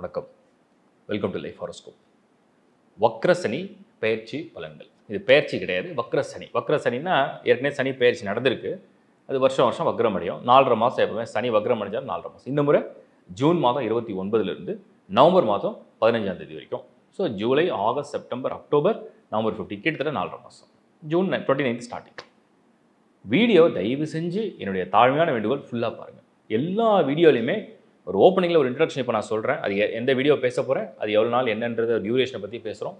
வணக்கம். Welcome to life horoscope. வக்ரசனி பெயர்ச்சி பலன்கள். இது பெயர்ச்சி கிடையாது, வக்ரசனி. வக்ரசனின்னா ஏற்கனவே சனி பெயர்ச்சி நடந்திருக்கு. அது வருஷம் வருஷம் வக்ரம் அடையும். 4.5 மாதம் எப்பவுமே சனி வக்ரம் அடைஞ்சால் 4.5 மாதம். இந்த முறை ஜூன் மாதம் 29லிருந்து நவம்பர் மாதம் 15ஆம் தேதி வரைக்கும். So July, August, September, October, November 15 கிட்டத்தட்ட 4.5 மாதம். June 29 starting. வீடியோ தயவு செஞ்சு என்னுடைய தாழ்மையான வேண்டுகோள் ஃபுல்லாக பாருங்கள். எல்லா வீடியோலையுமே ஒரு ஓப்பனிங்கில் ஒரு இன்ட்ரடக்ஷன் இப்போ நான் சொல்கிறேன். அது எந்த வீடியோ பேச போகிறேன், அது எவ்வளோ நாள் என்னன்றது டியூரேஷனை பற்றி பேசுகிறோம்.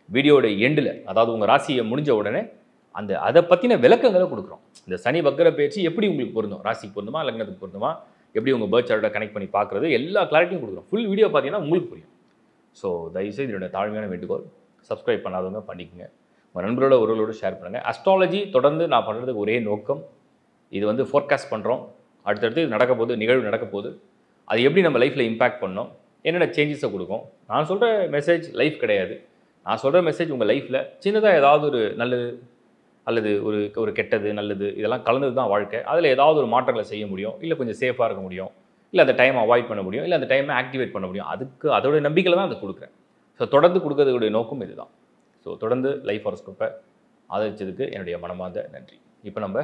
வீடியோட எண்டில், அதாவது உங்கள் ராசியை முடிஞ்ச உடனே அதை பற்றின விளக்கங்களை கொடுக்குறோம். இந்த சனி வக்ர பயிற்சி எப்படி உங்களுக்கு பொருந்தும், ராசிக்கு பொருந்துமா, லக்னத்துக்கு பொருந்துமா, எப்படி உங்கள் பர்த் சார்ட்டை கனெக்ட் பண்ணி பார்க்குறது, எல்லா கிளாரிட்டியும் கொடுக்குறோம். ஃபுல் வீடியோ பார்த்தீங்கன்னா உங்களுக்கு புரியும். ஸோ தயவுசெய்து என்னோட தாழ்மையான வேண்டுகோள், சப்ஸ்கிரைப் பண்ணாதவங்க பண்ணிக்கோங்க. உங்கள் நண்பரோட ஒருவரோடு ஷேர் பண்ணுங்கள். அஸ்ட்ராலஜி தொடர்ந்து நான் பண்ணுறதுக்கு ஒரே நோக்கம், இது ஃபோர்காஸ்ட் பண்ணுறோம். அடுத்தடுத்து இது நடக்க போகுது, நிகழ்வு நடக்க போகுது. அது எப்படி நம்ம லைஃப்பில் இம்பேக்ட் பண்ணோம், என்னென்ன சேஞ்சஸை கொடுக்கும். நான் சொல்கிற மெசேஜ் லைஃப் கிடையாது. நான் சொல்கிற மெசேஜ் உங்கள் லைஃப்பில் சின்னதாக ஏதாவது ஒரு நல்லது அல்லது ஒரு கெட்டது நல்லது இதெல்லாம் கலந்தது தான் வாழ்க்கை. அதில் ஏதாவது ஒரு மாற்றங்களை செய்ய முடியும், இல்லை கொஞ்சம் சேஃபாக இருக்க முடியும், இல்லை அந்த டைமை அவாய்ட் பண்ண முடியும், இல்லை அந்த டைமை ஆக்டிவேட் பண்ண முடியும். அதோட நம்பிக்கையில் தான் அதை கொடுக்குறேன். ஸோ தொடர்ந்து கொடுக்கறதுடைய நோக்கம் இதுதான். ஸோ தொடர்ந்து லைஃப் ஹாரோஸ்கோப்பை ஆதரிச்சதுக்கு என்னுடைய மனமார்ந்த நன்றி. இப்போ நம்ம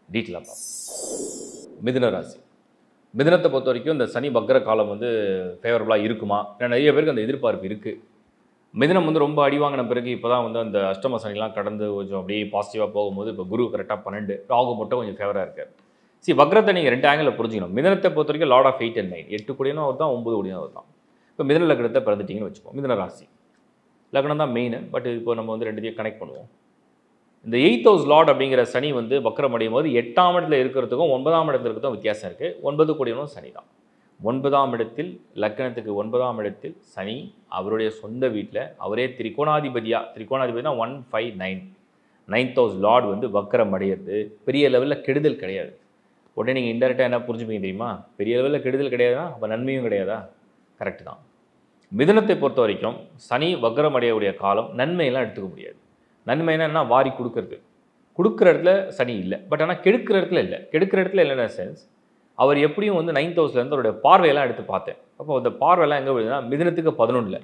டீட்டெயிலாக பார்ப்போம். மிதுன ராசி. மிதுனத்தை பொறுத்த வரைக்கும் இந்த சனி வக்ர காலம் ஃபேவரபுளாக இருக்குமா? ஏன்னா நிறைய பேருக்கு அந்த எதிர்பார்ப்பு இருக்குது. மிதுனம் ரொம்ப அடி வாங்கின பிறகு இப்போ தான் அந்த அஷ்டம சனிலாம் கடந்து கொஞ்சம் அப்படியே பாசிட்டிவாக போகும்போது இப்போ குரு கரெக்டாக 12, ராகு மட்டும் கொஞ்சம் ஃபேவராக இருக்கார். வக்ரத்தை நீங்கள் 2 ஆங்கிளில் புரிஞ்சுக்கணும். மிதுனத்தை பொறுத்த வரைக்கும் லார்ட் ஆஃப் 8 and 9, 8 கூடியனும் அவர் தான், 9 கூடியனும் அவர் தான். இப்போ மிதுன லக்னத்தை பிறந்துட்டிங்கன்னு வச்சுப்போம். மிதுன ராசி லக்னம் தான் மெயின். பட் இப்போ நம்ம 2த்தையும் கனெக்ட் பண்ணுவோம். இந்த 8th house லார்ட் அப்படிங்கிற சனி வக்ரம் அடையும் போது 8ஆம் இடத்துல இருக்கிறதுக்கும் 9ஆம் இடத்துல இருக்கிறதுக்கும் வித்தியாசம் இருக்குது. 9 கூடியனும் சனி தான். 9ஆம் இடத்தில், லக்னத்துக்கு 9ஆம் இடத்தில் சனி அவருடைய சொந்த வீட்டில் அவரே திரிகோணாதிபதினா 159, 9th house லார்ட் வக்ரம் அடையிறது பெரிய லெவலில் கெடுதல் கிடையாது. உடனே நீங்கள் இன்டெரக்டாக என்ன புரிஞ்சுப்பீங்க தெரியுமா? பெரிய லெவலில் கெடுதல் கிடையாதுன்னா அப்போ நன்மையும் கிடையாதா? கரெக்டு தான். மிதுனத்தை பொறுத்த வரைக்கும் சனி வக்ரம் அடையக்கூடிய காலம் நன்மையெல்லாம் எடுத்துக்க முடியாது. நன்மைனா என்ன? வாரி கொடுக்குற இடத்துல சனி இல்லை. பட் ஆனால் கெடுக்கிற இடத்துல இல்லை. கெடுக்கிற இடத்துல இல்லைன்னா சென்ஸ் அவர் எப்படியும் 9th ஹவுஸ்லேருந்து அவருடைய பார்வையெல்லாம் எடுத்து பார்த்தேன். அப்போ அந்த பார்வையெல்லாம் எங்கே விழுதுன்னா மிதுனத்துக்கு 11,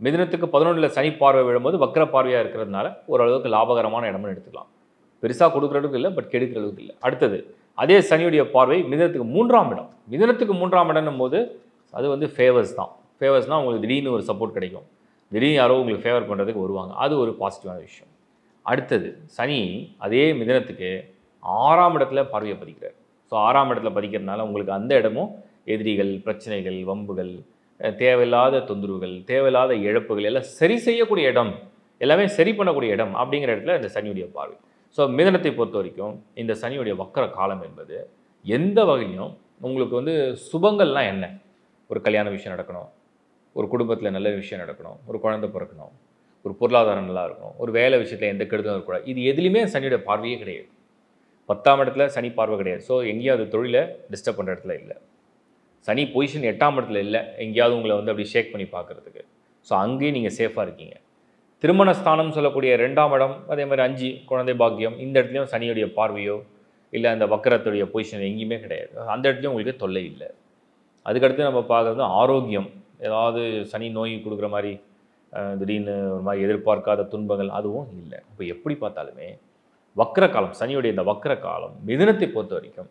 மிதுனத்துக்கு 11 சனி பார்வை விழும்போது வக்ர பார்வையாக இருக்கிறதுனால ஓரளவுக்கு லாபகரமான இடம்னு எடுத்துக்கலாம். பெருசாக கொடுக்குற அளவுக்கு இல்லை, பட் கெடுக்கிற அளவுக்கு இல்லை. அடுத்தது அதே சனியுடைய பார்வை மிதுனத்துக்கு 3ஆம் இடம். மிதுனத்துக்கு 3ஆம் இடம்னும் போது அது ஃபேவர்ஸ் தான். ஃபேவர்ஸ்னால் உங்களுக்கு திடீர்னு ஒரு சப்போர்ட் கிடைக்கும், திடீர்னு யாரோ உங்களுக்கு ஃபேவர் பண்ணுறதுக்கு வருவாங்க. அது ஒரு பாசிட்டிவான விஷயம். அடுத்தது சனி அதே மிதுனத்துக்கு 6ஆம் இடத்துல பார்வையை பதிக்கிறார். ஸோ 6ஆம் இடத்துல பதிக்கிறதுனால உங்களுக்கு அந்த இடமும் எதிரிகள், பிரச்சனைகள், வம்புகள், தேவையில்லாத தொந்தரவுகள், தேவையில்லாத இழப்புகள் எல்லாம் சரி செய்யக்கூடிய இடம், எல்லாமே சரி பண்ணக்கூடிய இடம் அப்படிங்கிற இடத்துல இந்த சனியுடைய பார்வை. ஸோ மிதுனத்தை பொறுத்த வரைக்கும் இந்த சனியுடைய வக்ர காலம் என்பது எந்த வகையிலும் உங்களுக்கு சுபங்கள்லாம் என்ன? ஒரு கல்யாண விஷயம் நடக்கணும், ஒரு குடும்பத்தில் நல்ல விஷயம் நடக்கணும், ஒரு குழந்தை பிறக்கணும், ஒரு பொருளாதாரம் நல்லா இருக்கணும், ஒரு வேலை விஷயத்தில் எந்த கெடுதலும் இருக்கக்கூடாது. இது எதுலையுமே சனியுடைய பார்வையே கிடையாது. 10ஆம் இடத்துல சனி பார்வை கிடையாது. ஸோ எங்கேயும் அது தொழிலை டிஸ்டர்ப் பண்ணுற இடத்துல இல்லை. சனி பொசிஷன் 8ஆம் இடத்துல இல்லை, எங்கேயாவது உங்களை அப்படி ஷேக் பண்ணி பார்க்குறதுக்கு. ஸோ அங்கேயும் நீங்கள் சேஃபாக இருக்கீங்க. திருமணஸ்தானம் சொல்லக்கூடிய 2ஆம் இடம், அதே மாதிரி 5 குழந்தை பாக்கியம், இந்த இடத்துலையும் சனியுடைய பார்வையோ இல்லை அந்த வக்கரத்துடைய பொசிஷன் எங்கேயுமே கிடையாது. அந்த இடத்துலையும் உங்களுக்கு தொல்லை இல்லை. அதுக்கடுத்து நம்ம பார்க்குறது ஆரோக்கியம். ஏதாவது சனி நோய் கொடுக்குற மாதிரி திடீர்னு ஒரு மாதிரி எதிர்பார்க்காத துன்பங்கள் அதுவும் இல்லை. இப்போ எப்படி பார்த்தாலுமே வக்ர காலம், சனியுடைய இந்த வக்ர காலம் மிதுனத்தை பொறுத்த வரைக்கும்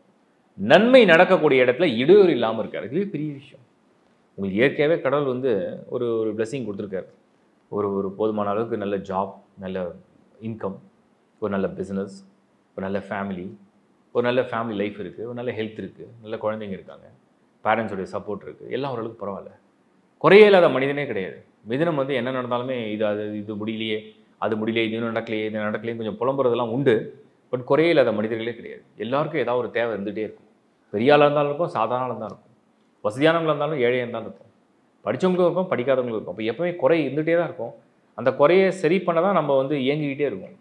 நன்மை நடக்கக்கூடிய இடத்துல இடையூறு இல்லாமல் இருக்கார். இதுவே பெரிய விஷயம். உங்களுக்கு இயற்கையாகவே கடவுள் ஒரு பிளெஸிங் கொடுத்துருக்காரு. ஒரு போதுமான அளவுக்கு நல்ல ஜாப், நல்ல இன்கம், ஒரு நல்ல பிஸ்னஸ், ஒரு நல்ல ஃபேமிலி லைஃப் இருக்குது, ஒரு நல்ல ஹெல்த் இருக்குது, நல்ல குழந்தைங்க இருக்காங்க, பேரண்ட்ஸுடைய சப்போர்ட் இருக்குது, எல்லாம் ஓரளவுக்கு பரவாயில்ல. குறையே இல்லாத மனிதனே கிடையாது. மிதுனம் என்ன நடந்தாலுமே இது முடியலையே, அது முடியலையே, இது நடக்கலையே கொஞ்சம் புலம்புறதெல்லாம் உண்டு. பட் குறையே இல்லாத மனிதர்களே கிடையாது. எல்லாருக்கும் ஏதாவது ஒரு தேவை இருந்துகிட்டே இருக்கும். பெரிய ஆளாக இருந்தாலும் இருக்கும், சாதாரண தான் இருக்கும், வசதியானவங்களாக இருந்தாலும் ஏழையாக இருந்தாலும் இருக்கும், படித்தவங்களுக்கும் இருக்கும், படிக்காதவங்களுக்கும் இருக்கும். அப்போ எப்போவுமே குறை இருந்துகிட்டே தான் இருக்கும். அந்த குறையை சரி பண்ண தான் நம்ம இயங்கிக்கிட்டே இருக்கும்.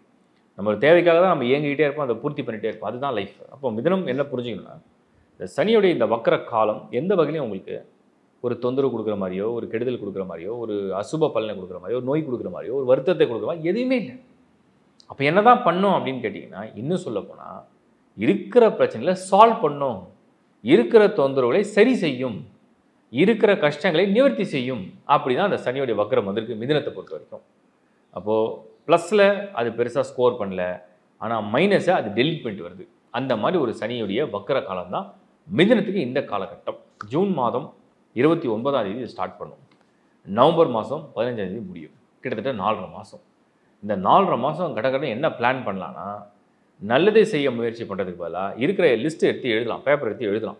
நம்ம தேவைக்காக தான் நம்ம இயங்கிக்கிட்டே இருப்போம், அதை பூர்த்தி பண்ணிகிட்டே இருப்போம். அதுதான் லைஃப். அப்போ மிதுனம் என்ன புரிஞ்சுக்கணும்னா, இந்த சனியுடைய இந்த வக்ர காலம் எந்த வகையிலையும் உங்களுக்கு ஒரு தொந்தரவு கொடுக்குற மாதிரியோ, ஒரு கெடுதல் கொடுக்குற மாதிரியோ, ஒரு அசுப பலனை கொடுக்குற மாதிரியோ, ஒரு நோய் கொடுக்குற மாதிரியோ, ஒரு வருத்தத்தை கொடுக்குற மாதிரி எதுவுமே இல்லை. அப்போ என்ன தான் பண்ணோம் அப்படின்னு கேட்டிங்கன்னா, இன்னும் சொல்ல போனால் இருக்கிற பிரச்சனைகளை சால்வ் பண்ணும், இருக்கிற தொந்தரவுகளை சரி செய்யும். இருக்கிற கஷ்டங்களை நிவர்த்தி செய்யும். அப்படி தான் அந்த சனியோடைய வக்ரம் வந்திருக்கு மிதுனத்தை பொறுத்த வரைக்கும். அப்போது ப்ளஸில் அது பெருசாக ஸ்கோர் பண்ணல, ஆனால் மைனஸை அது டெலிட் பண்ணிட்டு வருது. அந்த மாதிரி ஒரு சனியுடைய வக்ர காலம் தான் மிதுனத்துக்கு இந்த காலகட்டம். ஜூன் மாதம் 29ஆம் தேதி ஸ்டார்ட் பண்ணும், நவம்பர் மாதம் 15ஆம் தேதி முடியும். கிட்டத்தட்ட 4.5 மாதம். இந்த 4.5 மாதம் கடற்கரை என்ன பிளான் பண்ணலான்னா, நல்லதை செய்ய முயற்சி பண்ணுறதுக்கு பதிலாக இருக்கிற லிஸ்ட்டு எடுத்து எழுதலாம், பேப்பர் எடுத்து எழுதலாம்.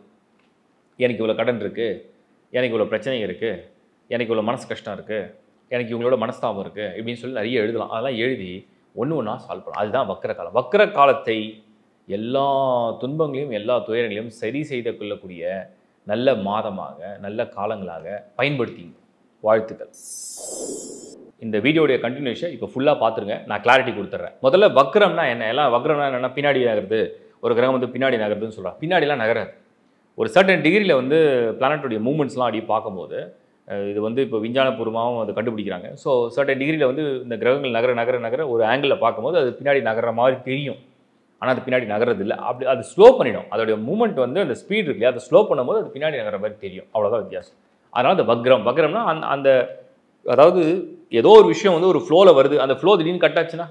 எனக்கு இவ்வளோ கடன் இருக்குது, எனக்கு இவ்வளோ பிரச்சனைகள் இருக்குது, எனக்கு இவ்வளோ மனசு கஷ்டம் இருக்குது, எனக்கு இவங்களோட மனஸ்தாபம் இருக்குது, இப்படின்னு சொல்லி நிறைய எழுதலாம். அதெல்லாம் எழுதி ஒன்று ஒன்றா சால்வ் பண்ணலாம். அதுதான் வக்ர காலம். வக்ர காலத்தை எல்லா துன்பங்களையும் எல்லா துயரங்களையும் சரி செய்து கொள்ளக்கூடிய நல்ல மாதமாக, நல்ல காலங்களாக பயன்படுத்திங்க. வாழ்த்துக்கள். இந்த வீடியோடைய கண்டினியூஷன் இப்போ ஃபுல்லாக பார்த்துருங்க. நான் கிளாரிட்டி கொடுத்துட்றேன். முதல்ல வக்ரம்னா என்ன? எல்லாம் வக்ரம்னா என்னென்னா பின்னாடி நகருது, ஒரு கிரகம் வந்து பின்னாடி நகருதுன்னு சொல்கிறாங்க. பின்னாடிலாம் நகராது. ஒரு சர்டன் டிகிரியில் வந்து பிளானட்டுடைய மூவ்மெண்ட்ஸ்லாம் அப்படி பார்க்கும்போது இது வந்து இப்போ விஞ்ஞானபூர்வமாகவும் அதை கண்டுபிடிக்கிறாங்க. ஸோ சர்டன் டிகிரியில் வந்து இந்த கிரகங்கள் நகர நகர நகர ஒரு ஆங்கிளில் பார்க்கும்போது அது பின்னாடி நகர மாதிரி தெரியும். ஆனால் அது பின்னாடி நகரது இல்லை. அப்படி அது ஸ்லோ பண்ணிடும். அதோடைய மூவ்மெண்ட் வந்து அந்த ஸ்பீட் இருக்கு இல்லையா, அதை ஸ்லோ பண்ணும்போது அது பின்னாடி நகர மாதிரி தெரியும். அவ்வளோதான் வித்தியாசம். அதனால் அந்த வக்ரம்னா அந்த அதாவது ஏதோ ஒரு விஷயம் வந்து ஒரு ஃப்ளோவில் வருது, அந்த ஃப்ளோ திடீர்னு கட் ஆச்சுன்னா,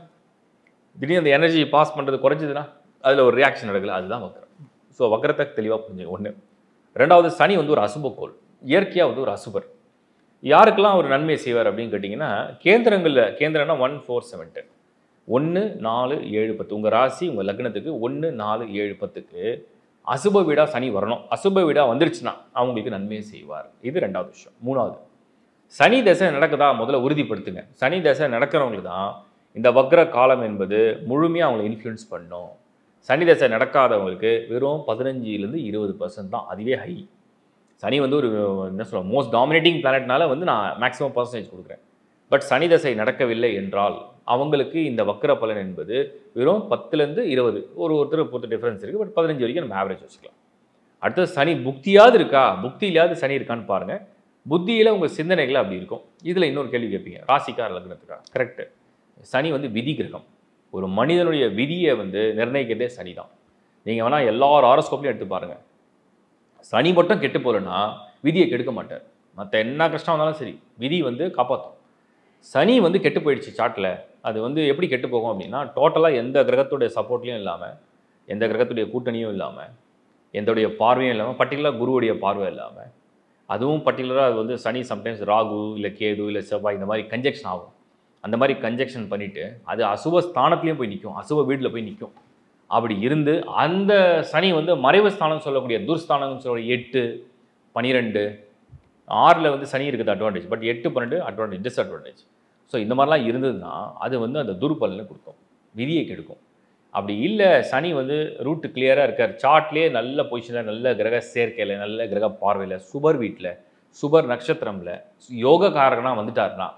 திடீர்னு அந்த எனர்ஜி பாஸ் பண்ணுறது குறைஞ்சதுன்னா அதில் ஒரு ரியாக்ஷன் நடக்கல. அதுதான் வக்ரம். ஸோ வக்ரத்தை தெளிவாக புரிஞ்சுங்க. ஒன்று. ரெண்டாவது, சனி வந்து ஒரு அசுபக்கோள், இயற்கையாக வந்து ஒரு அசுபர். யாருக்கெல்லாம் ஒரு நன்மை செய்வார் அப்படின்னு கேட்டிங்கன்னா, கேந்திரம்னா 1 4 7 10 1 4 7 10 உங்கள் ராசி உங்கள் லக்னத்துக்கு 1 4 7 10க்கு அசுப வீடாக சனி வரணும். அசுப வீடாக வந்துருச்சுன்னா அவங்களுக்கு நன்மையை செய்வார். இது ரெண்டாவது விஷயம். மூணாவது, சனி தசை நடக்குதா முதல்ல உறுதிப்படுத்துங்க. சனி தசை நடக்கிறவங்களுக்கு தான் இந்த வக்ர காலம் என்பது முழுமையாக அவங்களை இன்ஃப்ளூயன்ஸ் பண்ணும். சனி தசை நடக்காதவங்களுக்கு வெறும் 15லேருந்து 20% தான். அதுவே ஹை. சனி வந்து ஒரு என்ன சொல்ல மோஸ்ட் டாமினேட்டிங் பிளானட்னால வந்து நான் மேக்ஸிமம் பர்சன்டேஜ் கொடுக்குறேன். பட் சனி தசை நடக்கவில்லை என்றால் அவங்களுக்கு இந்த வக்ர பலன் என்பது வெறும் 10லேருந்து 20, ஒருத்தர் பொறுத்த டிஃப்ரென்ஸ் இருக்குது. பட் 15 வரைக்கும் நம்ம ஆவரேஜ் வச்சுக்கலாம். அடுத்தது, சனி புக்தியாவது இருக்கா, புக்தியிலாவது சனி இருக்கான்னு பாருங்கள். புத்தியில் உங்கள் சிந்தனைகள் அப்படி இருக்கும். இதில் இன்னொரு கேள்வி கேட்பீங்க, ராசிக்கார லக்னத்துக்கா? கரெக்டு. சனி வந்து விதி கிரகம். ஒரு மனிதனுடைய விதியை வந்து நிர்ணயிக்கிறதே சனி தான். நீங்கள் வேணால் எல்லார் ஹாரோஸ்கோப்லையும் எடுத்து பாருங்கள். சனி மட்டும் கெட்டு போகலன்னா விதியை கெடுக்க மாட்டார். மற்ற என்ன கஷ்டம் வந்தாலும் சரி விதி வந்து காப்பாற்றும். சனி வந்து கெட்டு போயிடுச்சு சாட்டில், அது வந்து எப்படி கெட்டு போகும் அப்படின்னா, டோட்டலாக எந்த கிரகத்துடைய சப்போர்ட்லையும் இல்லாமல், எந்த கிரகத்துடைய கூட்டணியும் இல்லாமல், எந்தோடைய பார்வையும் இல்லாமல், பர்டிகுலராக குருவுடைய பார்வை இல்லாமல், அதுவும் பர்டிகுலராக அது வந்து சனி சம்டைம்ஸ் ராகு இல்லை கேது இல்லை செவ்வாய் இந்த மாதிரி கன்ஜெக்ஷன் ஆகும். அந்த மாதிரி கன்ஜெக்ஷன் பண்ணிவிட்டு அது அசுப ஸ்தானத்துலேயும் போய் நிற்கும், அசுப வீட்டில் போய் நிற்கும். அப்படி இருந்து அந்த சனி வந்து மறைவு ஸ்தானம் சொல்லக்கூடிய துர்ஸ்தானம்னு சொல்லக்கூடிய 8 12 6ல் வந்து சனி இருக்குது advantage. But 8 12 advantage, disadvantage. So இந்த மாதிரிலாம் இருந்ததுன்னா அது வந்து அந்த துர்பலனை கொடுக்கும், விதியை கெடுக்கும். அப்படி இல்லை, சனி வந்து ரூட்டு கிளியராக இருக்கார், சார்ட்லேயே நல்ல பொசிஷனில், நல்ல கிரக சேர்க்கையில், நல்ல கிரக பார்வையில், சுபர் வீட்டில், சுபர் நட்சத்திரமில், யோக காரகனாக வந்துட்டார்னா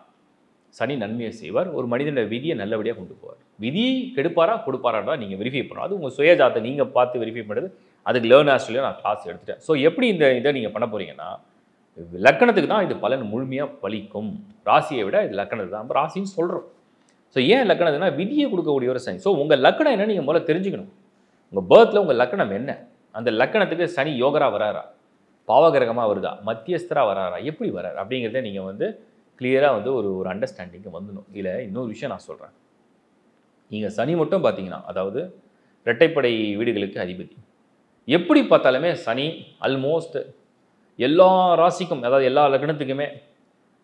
சனி நன்மையை செய்வார். ஒரு மனிதனோட விதியை நல்லபடியாக கொண்டு போவார். விதியை கெடுப்பாரா கொடுப்பாரா நீங்கள் வெரிஃபை பண்ணணும். அது உங்கள் சுயஜாத்தை நீங்கள் பார்த்து வெரிஃபை பண்ணுறது. அதுக்கு லேர்ன் ஆஸ்ட்ரேலியா நான் கிளாஸ் எடுத்துட்டேன். ஸோ எப்படி இந்த இதை நீங்கள் பண்ண போகிறீங்கன்னா, லக்கணத்துக்கு தான் இது பலன் முழுமையாக பலிக்கும். ராசியை விட இது லக்கணத்துக்கு தான். நம்ம ராசின்னு சொல்கிறோம். ஸோ ஏன் லக்கணத்துனா விதியை கொடுக்கக்கூடிய ஒரு சனி. ஸோ உங்கள் லக்கணம் என்னன்னு நீங்கள் முதல்ல தெரிஞ்சுக்கணும். உங்கள் பேர்த்தில் உங்கள் லக்கணம் என்ன, அந்த லக்கணத்துக்கு சனி யோகரா வராரா, பாவகிரகமாக வருதா, மத்தியஸ்தராக வராரா, எப்படி வரார் அப்படிங்கிறத நீங்கள் வந்து கிளியராக வந்து ஒரு அண்டர்ஸ்டாண்டிங்கு வந்துடும். இதில் இன்னொரு விஷயம் நான் சொல்கிறேன். நீங்கள் சனி மட்டும் பார்த்தீங்கன்னா, அதாவது இரட்டைப்படை வீடுகளுக்கு அதிபதி, எப்படி பார்த்தாலுமே சனி ஆல்மோஸ்ட் எல்லா ராசிக்கும், அதாவது எல்லா லக்னத்துக்குமே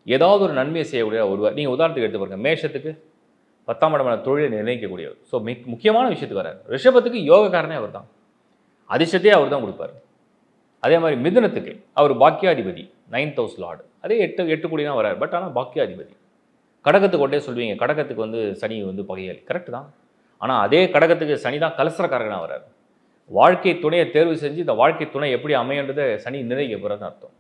ஏதாவது ஒரு நன்மையை செய்யக்கூடிய ஒருவர். நீங்கள் உதாரணத்துக்கு எடுத்து பாருங்கள், மேஷத்துக்கு 10ஆம் இடமான தொழிலை நிர்ணயிக்கக்கூடியவர். ஸோ முக்கியமான விஷயத்துக்கு வரார். ரிஷபத்துக்கு யோகக்காரனே அவர் தான், அதிர்ஷ்டத்தையே அவர் தான் கொடுப்பார். அதே மாதிரி மிதுனத்துக்கு அவர் பாக்கியாதிபதி, 9th ஹவுஸ் லார்டு, அதே 8 கோடி தான் வரார். பட் ஆனால் பாக்கியாதிபதி. கடகத்துக்கு ஒட்டே சொல்வீங்க, கடகத்துக்கு வந்து சனி வந்து பகையாளி, கரெக்டு தான். ஆனால் அதே கடகத்துக்கு சனி தான் கலசரக்காரகனாக வரார். வாழ்க்கை துணையை தேர்வு செஞ்சு இந்த வாழ்க்கை துணை எப்படி அமையன்றதை சனி நிர்ணயிக்க போகிறதுன்னு அர்த்தம்.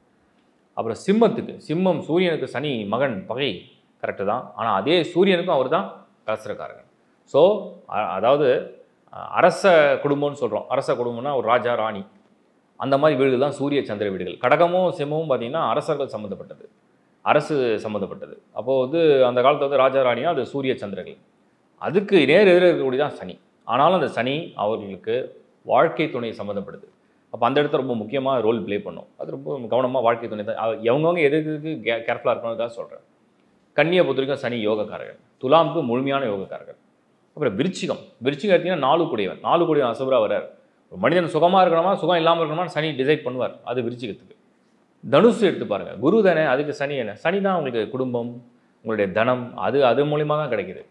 அப்புறம் சிம்மத்துக்கு, சிம்மம் சூரியனுக்கு சனி மகன் பகை, கரெக்டு தான். ஆனால் அதே சூரியனுக்கும் அவர் தான் கலசரக்காரகன். ஸோ அதாவது அரச குடும்பம்னு சொல்கிறோம். அரச குடும்பம்னா ஒரு ராஜா ராணி, அந்த மாதிரி வீடுகள் தான் சூரிய சந்திர வீடுகள். கடகமும் சிம்மமும் பார்த்திங்கன்னா அரசர்கள் சம்மந்தப்பட்டது, அரசு சம்மந்தப்பட்டது. அப்போது வந்து அந்த காலத்தில் வந்து ராஜா ராணியாக அது சூரிய சந்திரர்கள். அதுக்கு நேர் எதிர இருக்கக்கூடிய தான் சனி. ஆனாலும் அந்த சனி அவர்களுக்கு வாழ்க்கை துணை சம்மந்தப்படுது. அப்போ அந்த இடத்துல ரொம்ப முக்கியமாக ரோல் ப்ளே பண்ணும். அது ரொம்ப கவனமாக வாழ்க்கை துணை தான் எவங்கவங்க எதுக்கு கேர்ஃபுல்லாக இருக்கணுன்றதுக்காக சொல்கிறேன். கன்னியை பொறுத்த வரைக்கும் சனி யோகக்காரர்கள், துலாமுக்கு முழுமையான யோகக்காரர்கள். அப்புறம் விருச்சிகம் எடுத்தீங்கன்னா 4 கூடியவன், 4 கூடியவன் அசுபராக வர்றார். ஒரு மனிதன் சுகமாக இருக்கணுமா சுகம் இல்லாமல் இருக்கணுமா சனி டிசைட் பண்ணுவார். அது விருச்சிகத்துக்கு. தனுசு எடுத்து பாருங்கள், குரு தானே, அதுக்கு சனி என்ன, சனி தான் உங்களுக்கு குடும்பம், உங்களுடைய தனம், அது மூலிமா தான் கிடைக்குது.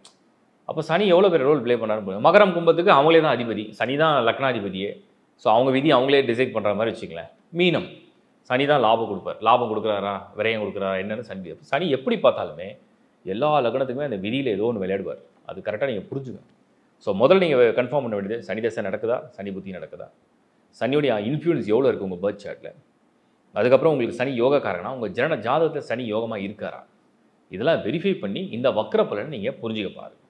அப்போ சனி எவ்வளோ பேர் ரோல் ப்ளே பண்ணாரு. மகரம் கும்பத்துக்கு அவங்களே தான் அதிபதி, சனி தான் லக்னாதிபதியே. ஸோ அவங்க விதி அவங்களே டிசைட் பண்ணுற மாதிரி வச்சுக்கலேன். மீனம், சனி தான் லாபம் கொடுப்பார். லாபம் கொடுக்குறாரா விரயம் கொடுக்குறாரா என்னென்னு சனி எப்படி பார்த்தாலுமே எல்லா லக்னத்துக்குமே அந்த விதியில் ஏதோ ஒன்று விளையாடுவார். அது கரெக்டாக நீங்கள் புரிஞ்சுங்க. ஸோ முதல்ல நீங்கள் கன்ஃபார்ம் பண்ண வேண்டியது சனி தசை நடக்குதா, சனி புத்தி நடக்குதா, சனியோடைய இன்ஃப்ளூயன்ஸ் எவ்வளோ இருக்குது உங்கள் பர்த் சார்ட்டில். அதுக்கப்புறம் உங்களுக்கு சனி யோகக்காரனா உங்கள் ஜனன ஜாதகத்தில் சனி யோகமாக இருக்காரா, இதெல்லாம் வெரிஃபை பண்ணி இந்த வக்ர பலனை நீங்கள் புரிஞ்சுக்க பாருங்கள்.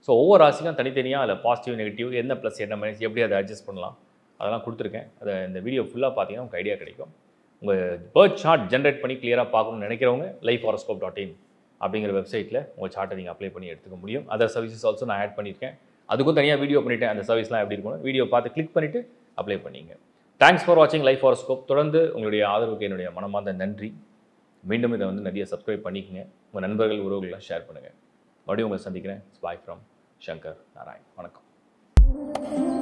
ஸோ ஒவ்வொரு ராசிக்கும் தனித்தனியாக அதில் பாசிட்டிவ் நெகட்டிவ் என்ன ப்ளஸ் என்ன மைனஸ் எப்படி அதை அட்ஜஸ்ட் பண்ணலாம் அதெல்லாம் கொடுத்துருக்கேன். அதை இந்த வீடியோ ஃபுல்லாக பார்த்தீங்கன்னா உங்களுக்கு ஐடியா கிடைக்கும். உங்கள் பர்த் சார்ட் ஜென்ரேட் பண்ணி கிளியராக பார்க்கணும்னு நினைக்கிறவங்க lifehoroscope.in அப்படிங்கிற வெப்சைட்டில் உங்கள் சார்ட்டை நீங்கள் அப்ளை பண்ணி எடுத்துக்க முடியும். அதர் சர்வீசஸ் ஆல்சோ நான் ஆட் பண்ணியிருக்கேன். அதுக்கும் தனியாக வீடியோ பண்ணிவிட்டேன். அந்த சர்வீஸ்லாம் எப்படி இருக்கணும் வீடியோ பார்த்து கிளிக் பண்ணிவிட்டு அப்ளை பண்ணிங்க. தேங்க்ஸ் ஃபார் வாட்சிங் லைஃப் ஹாரோஸ்கோப். தொடர்ந்து உங்களுடைய ஆதரவுக்கு என்னுடைய மனமார்ந்த நன்றி. மீண்டும் இதை நிறைய சப்ஸ்கிரைப் பண்ணிக்கங்க. உங்கள் நண்பர்கள் உறவுகள்லாம் ஷேர் பண்ணுங்கள். மறுபடியும் உங்களை சந்திக்கிறேன். Bye from Shankar Narayan. வணக்கம்.